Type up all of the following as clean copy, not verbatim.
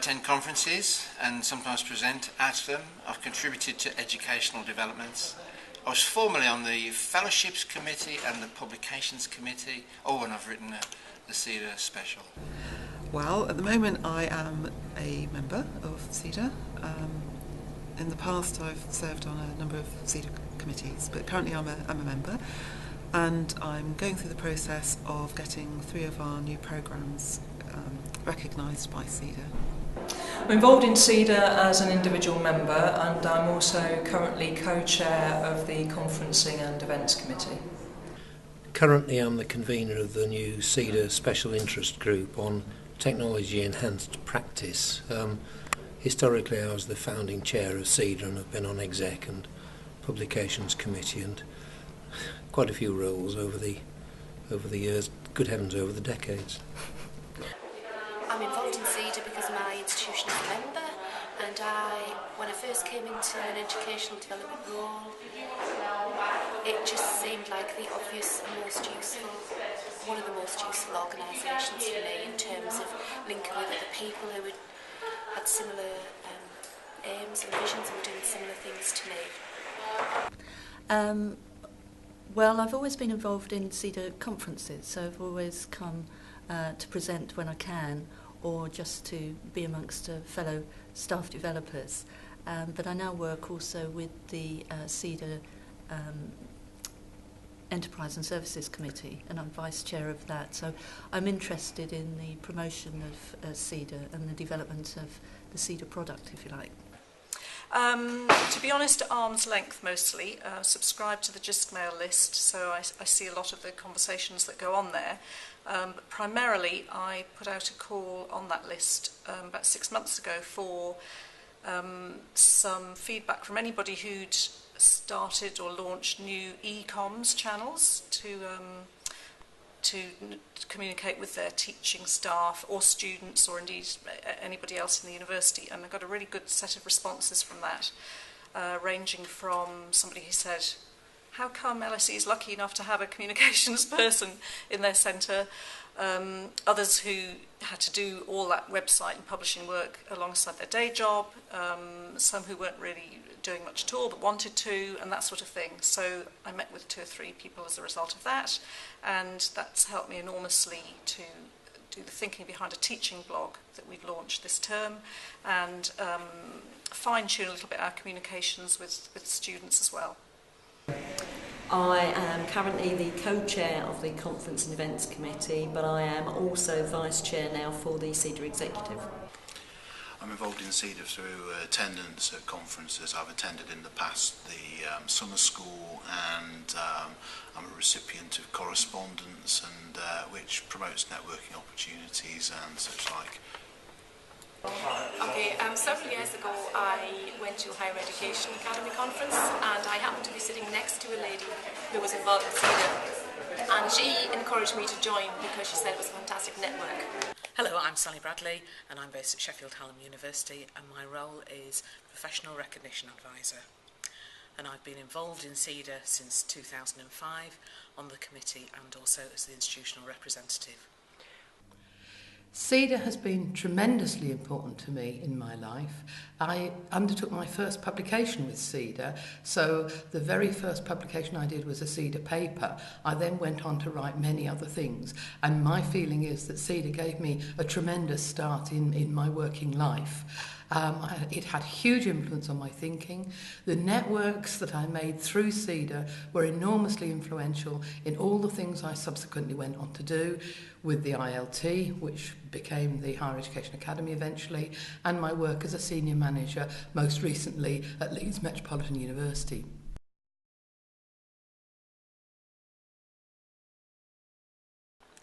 attend conferences and sometimes present at them. I've contributed to educational developments. I was formerly on the Fellowships Committee and the Publications Committee. Oh, and I've written the Seda special. Well, at the moment I am a member of Seda. In the past I've served on a number of Seda committees, but currently I'm a member, and I'm going through the process of getting 3 of our new programmes recognised by Seda. I'm involved in Seda as an individual member, and I'm also currently co-chair of the Conferencing and Events Committee. Currently I'm the convener of the new Seda Special Interest Group on Technology Enhanced Practice. Historically I was the founding chair of Seda and have been on Exec and Publications Committee and quite a few roles over the years, good heavens, over the decades. I'm involved in Seda because my institution is a member, and when I first came into an educational development role, it just seemed like the obvious and most useful, one of the most useful organisations for me in terms of linking with other people who had similar aims and visions and were doing similar things to me. Well, I've always been involved in Seda conferences, so I've always come to present when I can, or just to be amongst fellow staff developers. But I now work also with the Seda Enterprise and Services Committee, and I'm vice chair of that. So I'm interested in the promotion of Seda and the development of the Seda product, if you like. To be honest, at arm's length mostly. Subscribe to the JISC mail list, so I see a lot of the conversations that go on there. But primarily, I put out a call on that list about 6 months ago for some feedback from anybody who'd started or launched new e-coms channels to communicate with their teaching staff or students, or indeed anybody else in the university. And I got a really good set of responses from that, ranging from somebody who said, how come LSE is lucky enough to have a communications person in their centre? Others who had to do all that website and publishing work alongside their day job, some who weren't really doing much at all but wanted to, and that sort of thing. So I met with 2 or 3 people as a result of that, and that's helped me enormously to do the thinking behind a teaching blog that we've launched this term, and fine-tune a little bit our communications with students as well. I am currently the co-chair of the Conference and Events Committee, but I am also vice-chair now for the Seda Executive. I'm involved in Seda through attendance at conferences. I've attended in the past the summer school, and I'm a recipient of correspondence, and which promotes networking opportunities and such like. Okay, several years ago I went to a Higher Education Academy conference, and I happened to be sitting next to a lady who was involved in Seda, and she encouraged me to join because she said it was a fantastic network. Hello, I'm Sally Bradley, and I'm based at Sheffield Hallam University, and my role is Professional Recognition Advisor. And I've been involved in Seda since 2005 on the committee and also as the institutional representative. Seda has been tremendously important to me in my life. I undertook my first publication with Seda, so the very first publication I did was a Seda paper. I then went on to write many other things, and my feeling is that Seda gave me a tremendous start in my working life. It had huge influence on my thinking. The networks that I made through Seda were enormously influential in all the things I subsequently went on to do with the ILT, which became the Higher Education Academy eventually, and my work as a senior manager, most recently at Leeds Metropolitan University.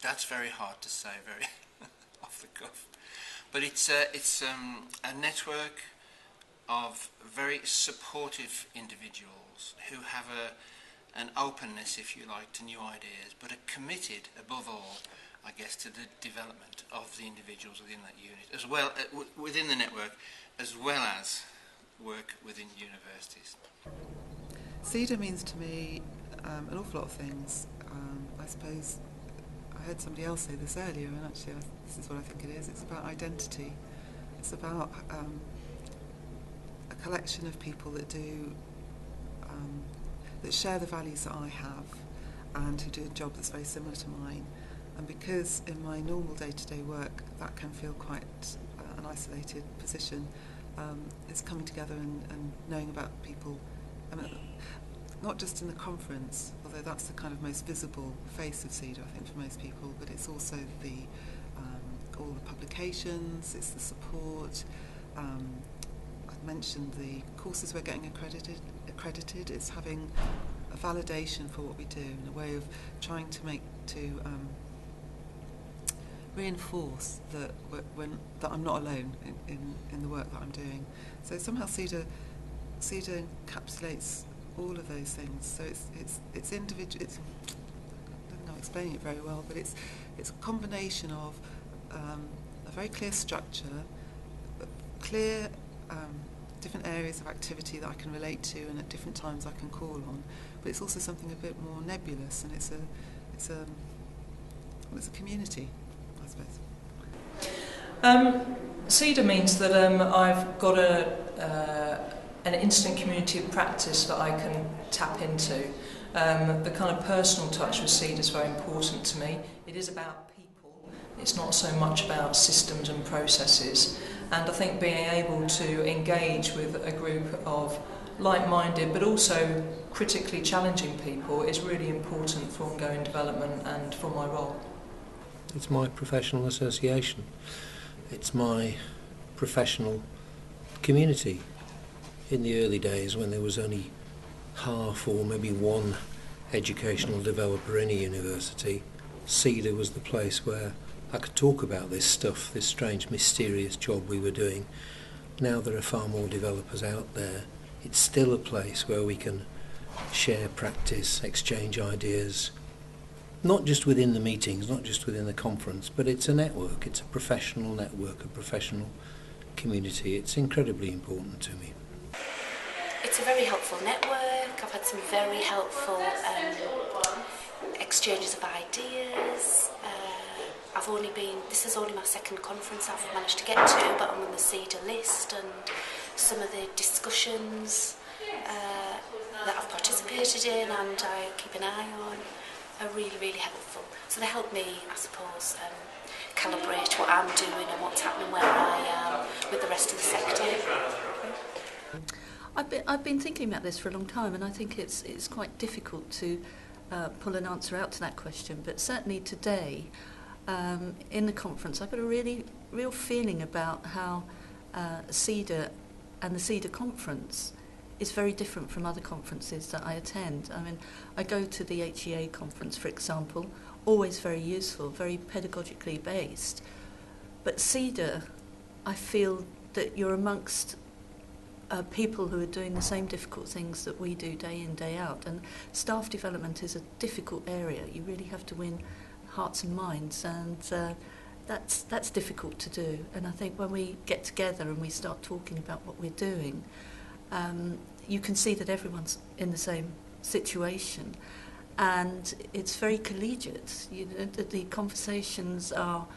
That's very hard to say, very off the cuff. But it's a network of very supportive individuals who have an openness, if you like, to new ideas, but are committed, above all, I guess, to the development of the individuals within that unit, as well within the network, as well as work within universities. Seda means to me an awful lot of things. I suppose I heard somebody else say this earlier, and actually this is what I think it is. It's about identity. It's about a collection of people that do that share the values that I have and who do a job that's very similar to mine. And because in my normal day-to-day work that can feel quite an isolated position, it's coming together and knowing about people, I mean, not just in the conference, although that's the kind of most visible face of Seda, I think, for most people, but it's also all the publications, it's the support. I've mentioned the courses we're getting accredited. It's having a validation for what we do and a way of trying to reinforce that that I'm not alone in the work that I'm doing. So somehow Seda encapsulates all of those things. So it's individual. I don't know I'm explaining it very well, but it's a combination of a very clear structure, clear different areas of activity that I can relate to and at different times I can call on. But it's also something a bit more nebulous, and it's a community, I suppose. Seda means that I've got an instant community of practice that I can tap into. The kind of personal touch with Seda is very important to me. It is about people. It's not so much about systems and processes. And I think being able to engage with a group of like-minded but also critically challenging people is really important for ongoing development and for my role. It's my professional association. It's my professional community. In the early days, when there was only half or maybe one educational developer in a university, Seda was the place where I could talk about this stuff, this strange, mysterious job we were doing. Now there are far more developers out there. It's still a place where we can share practice, exchange ideas, not just within the meetings, not just within the conference, but it's a network, it's a professional network, a professional community. It's incredibly important to me. It's a very helpful network. I've had some very helpful exchanges of ideas. This is only my second conference I've managed to get to, but I'm on the Seda list, and some of the discussions that I've participated in and I keep an eye on are really, really helpful. So they help me, I suppose, calibrate what I'm doing and what's happening where I am with the rest of the sector. I've been thinking about this for a long time, and I think it's quite difficult to pull an answer out to that question. But certainly today, in the conference, I've got a real feeling about how Seda and the Seda conference is very different from other conferences that I attend. I mean, I go to the HEA conference, for example, always very useful, very pedagogically based. But Seda, I feel that you're amongst people who are doing the same difficult things that we do day in, day out. And staff development is a difficult area. You really have to win hearts and minds, and that's difficult to do. And I think when we get together and we start talking about what we're doing, you can see that everyone's in the same situation, and it's very collegiate. The conversations are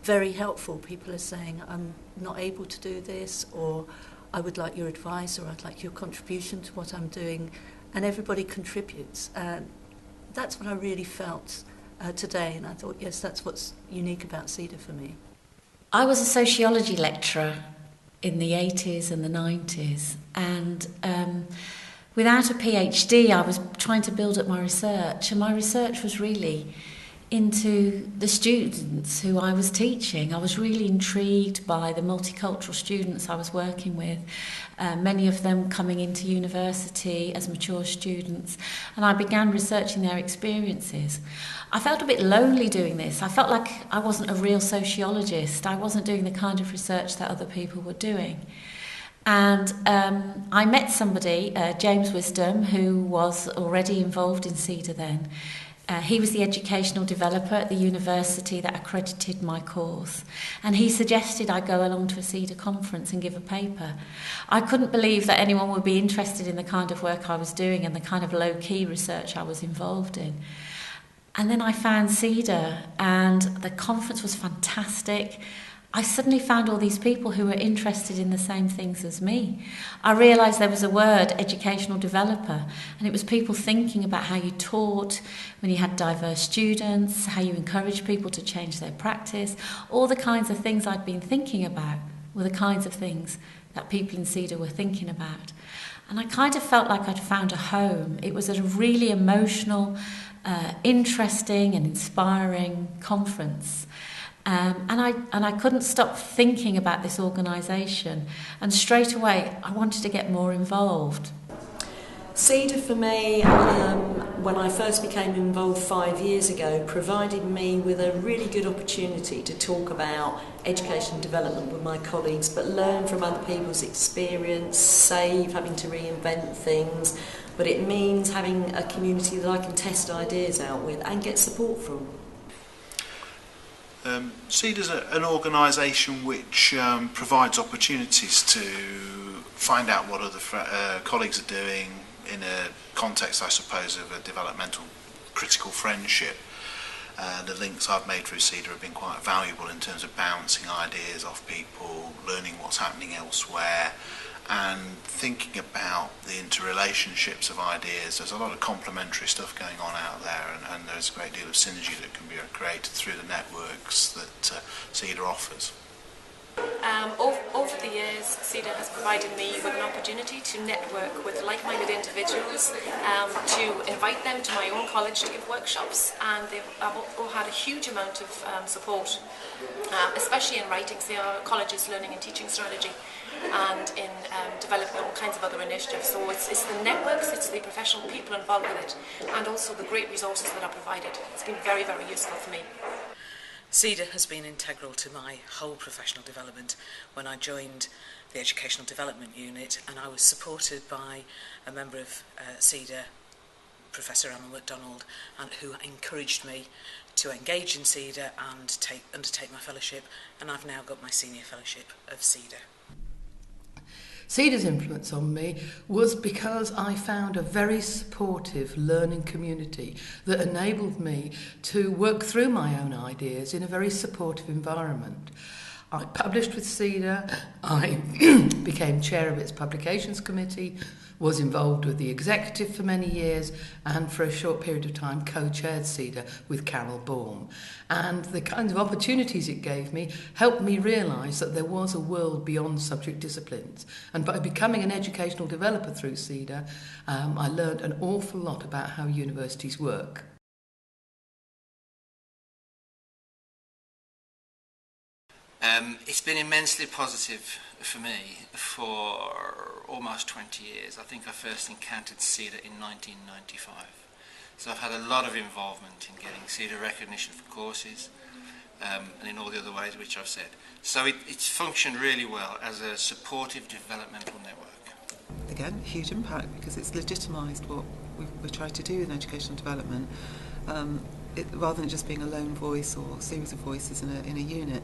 very helpful. People are saying, I'm not able to do this, or I would like your advice, or I'd like your contribution to what I'm doing, and everybody contributes. And that's what I really felt today, and I thought, yes, that's what's unique about Seda for me. I was a sociology lecturer in the 80s and the 90s, and without a PhD I was trying to build up my research, and my research was really into the students who I was teaching. I was really intrigued by the multicultural students I was working with, many of them coming into university as mature students, and I began researching their experiences. I felt a bit lonely doing this. I felt like I wasn't a real sociologist. I wasn't doing the kind of research that other people were doing. And I met somebody, James Wisdom, who was already involved in Seda then. He was the educational developer at the university that accredited my course, and he suggested I go along to a Seda conference and give a paper. I couldn't believe that anyone would be interested in the kind of work I was doing and the kind of low-key research I was involved in. And then I found Seda, and the conference was fantastic. I suddenly found all these people who were interested in the same things as me. I realised there was a word, educational developer, and it was people thinking about how you taught when you had diverse students, how you encourage people to change their practice. All the kinds of things I'd been thinking about were the kinds of things that people in Seda were thinking about. And I kind of felt like I'd found a home. It was a really emotional, interesting and inspiring conference. And I couldn't stop thinking about this organisation, and straight away I wanted to get more involved. Seda for me, when I first became involved 5 years ago, provided me with a really good opportunity to talk about education and development with my colleagues, but learn from other people's experience, save having to reinvent things, but it means having a community that I can test ideas out with and get support from. Seda's an organisation which provides opportunities to find out what other colleagues are doing in a context, I suppose, of a developmental critical friendship. The links I've made through Seda have been quite valuable in terms of bouncing ideas off people, learning what's happening elsewhere, and thinking about the interrelationships of ideas. There's a lot of complementary stuff going on out there, and there's a great deal of synergy that can be created through the networks that Seda offers. Over the years, Seda has provided me with an opportunity to network with like-minded individuals, to invite them to my own college to give workshops, and they've all had a huge amount of support, especially in writing their college's learning and teaching strategy, and in developing all kinds of other initiatives. So it's the networks, it's the professional people involved with it, and also the great resources that are provided. It's been very, very useful for me. Seda has been integral to my whole professional development. When I joined the Educational Development Unit, and I was supported by a member of Seda, Professor Emma MacDonald, and who encouraged me to engage in Seda and undertake my fellowship, and I've now got my senior fellowship of Seda. Seda's influence on me was because I found a very supportive learning community that enabled me to work through my own ideas in a very supportive environment. I published with Seda, I became chair of its publications committee, was involved with the executive for many years, and for a short period of time co-chaired Seda with Carol Baum. And the kinds of opportunities it gave me helped me realise that there was a world beyond subject disciplines. And by becoming an educational developer through Seda, I learned an awful lot about how universities work. It's been immensely positive for me for almost 20 years. I think I first encountered Seda in 1995. So I've had a lot of involvement in getting Seda recognition for courses, and in all the other ways which I've said. So it's functioned really well as a supportive developmental network. Again, huge impact, because it's legitimised what we're trying to do in educational development. Rather than just being a lone voice or a series of voices in a unit,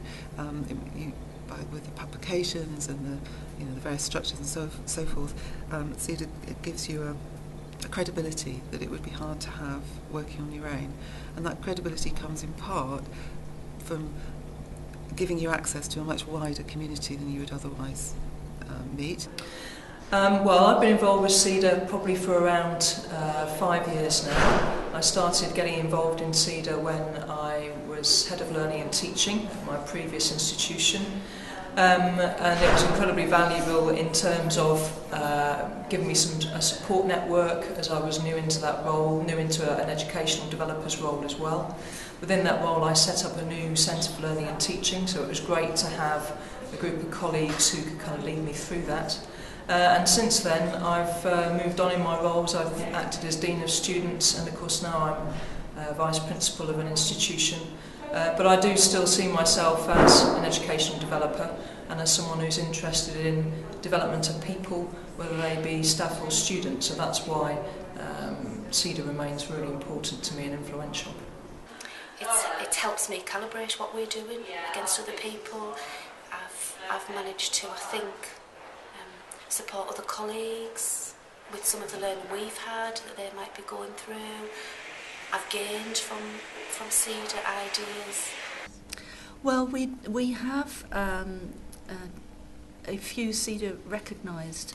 with the publications and the various structures and so forth, Seda, it gives you a credibility that it would be hard to have working on your own, and that credibility comes in part from giving you access to a much wider community than you would otherwise meet. Well, I've been involved with Seda probably for around 5 years now. I started getting involved in Seda when I was head of learning and teaching at my previous institution, and it was incredibly valuable in terms of giving me a support network as I was new into that role, new into an educational developer's role as well. Within that role, I set up a new Centre for Learning and Teaching, so it was great to have a group of colleagues who could kind of lead me through that. And since then, I've moved on in my roles. I've acted as Dean of Students, and of course now I'm Vice Principal of an institution. But I do still see myself as an educational developer and as someone who's interested in development of people, whether they be staff or students. So that's why Seda remains really important to me and influential. It helps me calibrate what we're doing against other people. I've managed to, I think, support other colleagues with some of the learning we've had that they might be going through. I've gained from Seda ideas. Well, we have a few Seda recognised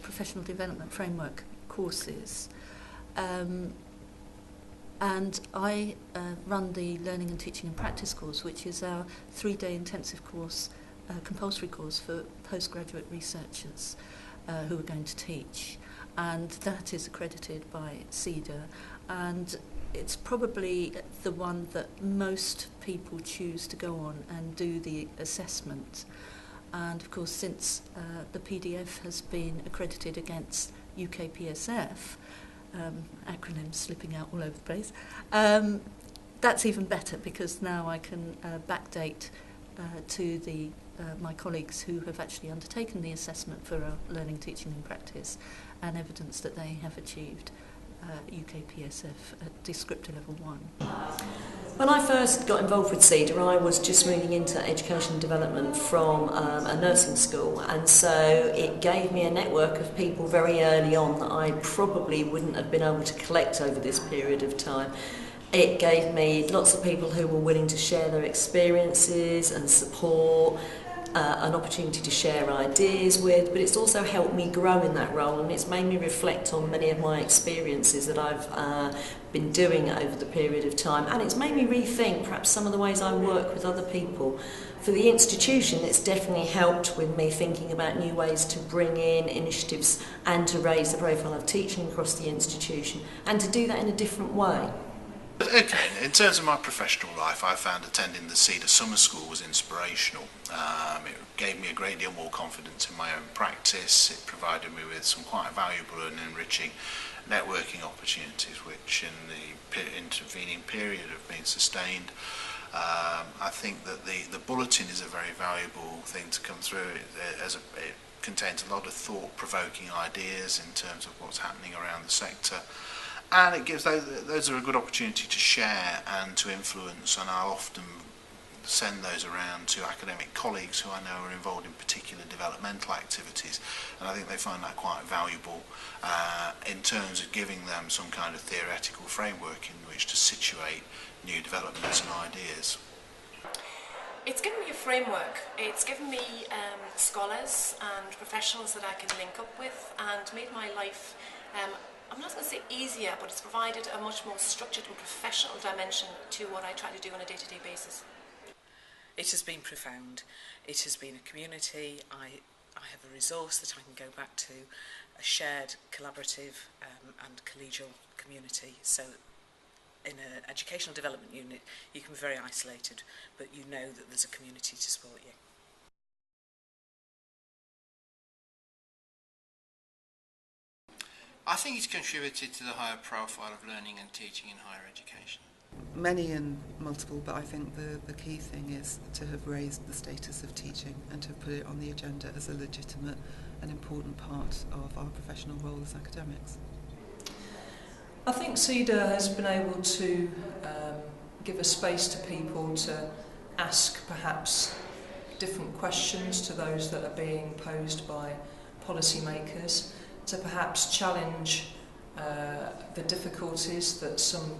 professional development framework courses, and I run the Learning and Teaching and Practice course, which is our 3-day intensive course, compulsory course for postgraduate researchers who are going to teach, and that is accredited by Seda, and it's probably the one that most people choose to go on and do the assessment. And of course, since the PDF has been accredited against UKPSF, acronyms slipping out all over the place, that's even better, because now I can backdate to the my colleagues who have actually undertaken the assessment for our learning, teaching and practice, and evidence that they have achieved UKPSF at descriptor level 1. When I first got involved with Seda, I was just moving into education and development from a nursing school, and so it gave me a network of people very early on that I probably wouldn't have been able to collect over this period of time. It gave me lots of people who were willing to share their experiences and support, an opportunity to share ideas with, but it's also helped me grow in that role, and it's made me reflect on many of my experiences that I've been doing over the period of time, and it's made me rethink perhaps some of the ways I work with other people. For the institution, it's definitely helped with me thinking about new ways to bring in initiatives and to raise the profile of teaching across the institution, and to do that in a different way. Okay, in terms of my professional life, I found attending the Seda Summer School was inspirational. It gave me a great deal more confidence in my own practice. It provided me with some quite valuable and enriching networking opportunities, which in the intervening period have been sustained. I think that the bulletin is a very valuable thing to come through. It contains a lot of thought-provoking ideas in terms of what's happening around the sector. And it gives those are a good opportunity to share and to influence, and I'll often send those around to academic colleagues who I know are involved in particular developmental activities, and I think they find that quite valuable in terms of giving them some kind of theoretical framework in which to situate new developments and ideas. It's given me a framework. It's given me scholars and professionals that I can link up with, and made my life I'm not going to say easier, but it's provided a much more structured and professional dimension to what I try to do on a day-to-day basis. It has been profound. It has been a community. I have a resource that I can go back to, a shared, collaborative and collegial community. So in an educational development unit, you can be very isolated, but you know that there's a community to support you. I think it's contributed to the higher profile of learning and teaching in higher education. Many and multiple, but I think the key thing is to have raised the status of teaching and to have put it on the agenda as a legitimate and important part of our professional role as academics. I think Seda has been able to give a space to people to ask perhaps different questions to those that are being posed by policymakers, to perhaps challenge the difficulties that some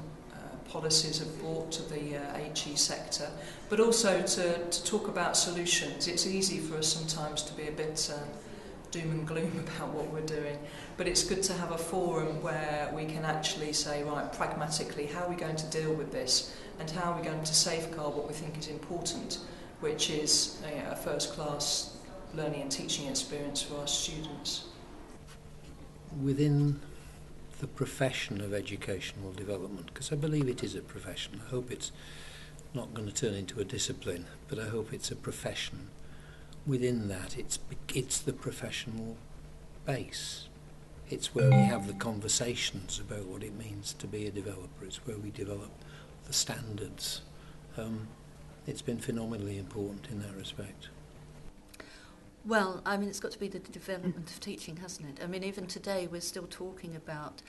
policies have brought to the HE sector, but also to talk about solutions. It's easy for us sometimes to be a bit doom and gloom about what we're doing, but it's good to have a forum where we can actually say, right, pragmatically, how are we going to deal with this, and how are we going to safeguard what we think is important, which is a first-class learning and teaching experience for our students. Within the profession of educational development, because I believe it is a profession, I hope it's not going to turn into a discipline, but I hope it's a profession. Within that, it's the professional base. It's where we have the conversations about what it means to be a developer. It's where we develop the standards. It's been phenomenally important in that respect. Well, I mean, it's got to be the development of teaching, hasn't it? I mean, even today we're still talking about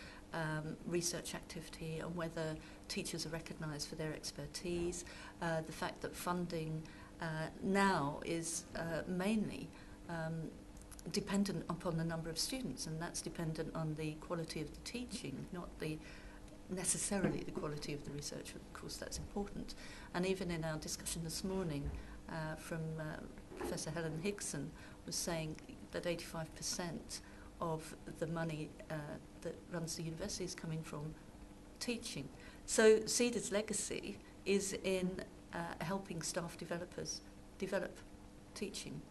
research activity and whether teachers are recognised for their expertise, the fact that funding now is mainly dependent upon the number of students, and that's dependent on the quality of the teaching, not the necessarily the quality of the research, of course that's important. And even in our discussion this morning from Professor Helen Higson was saying that 85% of the money that runs the university is coming from teaching. So Seda's legacy is in helping staff developers develop teaching.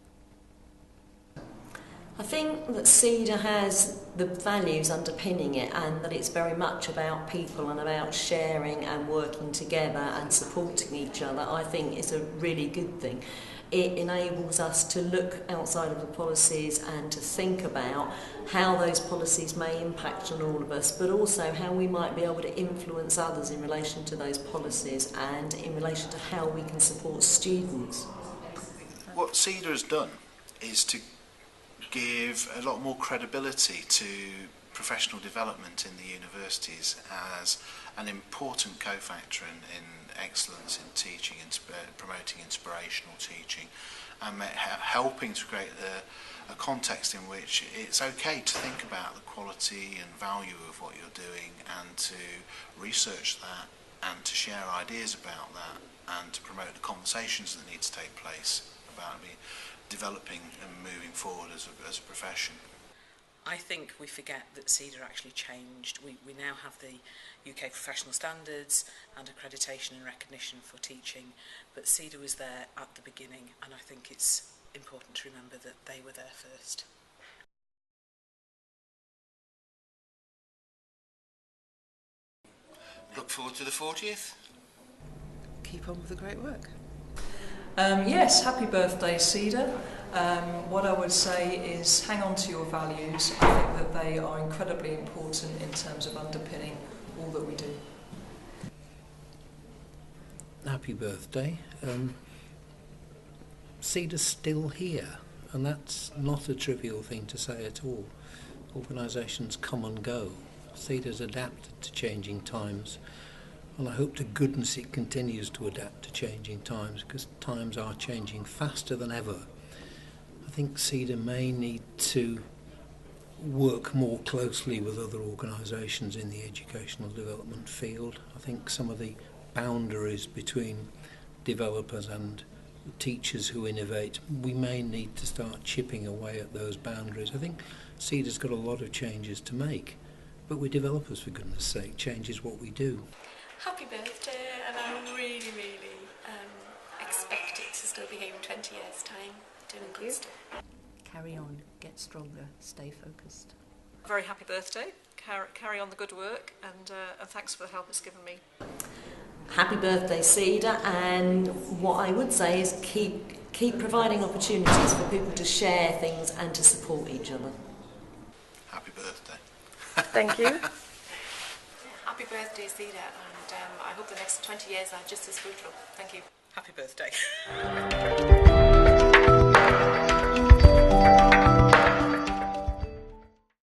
I think that Seda has the values underpinning it, and that it's very much about people and about sharing and working together and supporting each other. I think it's a really good thing. It enables us to look outside of the policies and to think about how those policies may impact on all of us, but also how we might be able to influence others in relation to those policies and in relation to how we can support students. What Seda has done is to give a lot more credibility to professional development in the universities as an important cofactor in excellence in teaching, promoting inspirational teaching, and helping to create a context in which it's okay to think about the quality and value of what you're doing, and to research that, and to share ideas about that, and to promote the conversations that need to take place about developing and moving forward as a profession. I think we forget that Seda actually changed. We now have the UK professional standards and accreditation and recognition for teaching, but Seda was there at the beginning, and I think it's important to remember that they were there first. Look forward to the 40th. Keep on with the great work. Yes, happy birthday, Seda. What I would say is hang on to your values. I think that they are incredibly important in terms of underpinning all that we do. Happy birthday. Seda's still here, and that's not a trivial thing to say at all. Organisations come and go. Seda's adapted to changing times. And I hope to goodness it continues to adapt to changing times, because times are changing faster than ever. I think Seda may need to work more closely with other organisations in the educational development field. I think some of the boundaries between developers and teachers who innovate, we may need to start chipping away at those boundaries. I think Seda's got a lot of changes to make, but we're developers, for goodness sake. Change is what we do. Happy birthday, and I really expect it to still be here in 20 years' time, doing good stuff. Carry on, get stronger, stay focused. Very happy birthday. Carry on the good work, and thanks for the help it's given me. Happy birthday, Seda, and what I would say is keep providing opportunities for people to share things and to support each other. Happy birthday. Thank you. Happy birthday, Seda, and I hope the next 20 years are just as fruitful. Thank you. Happy birthday.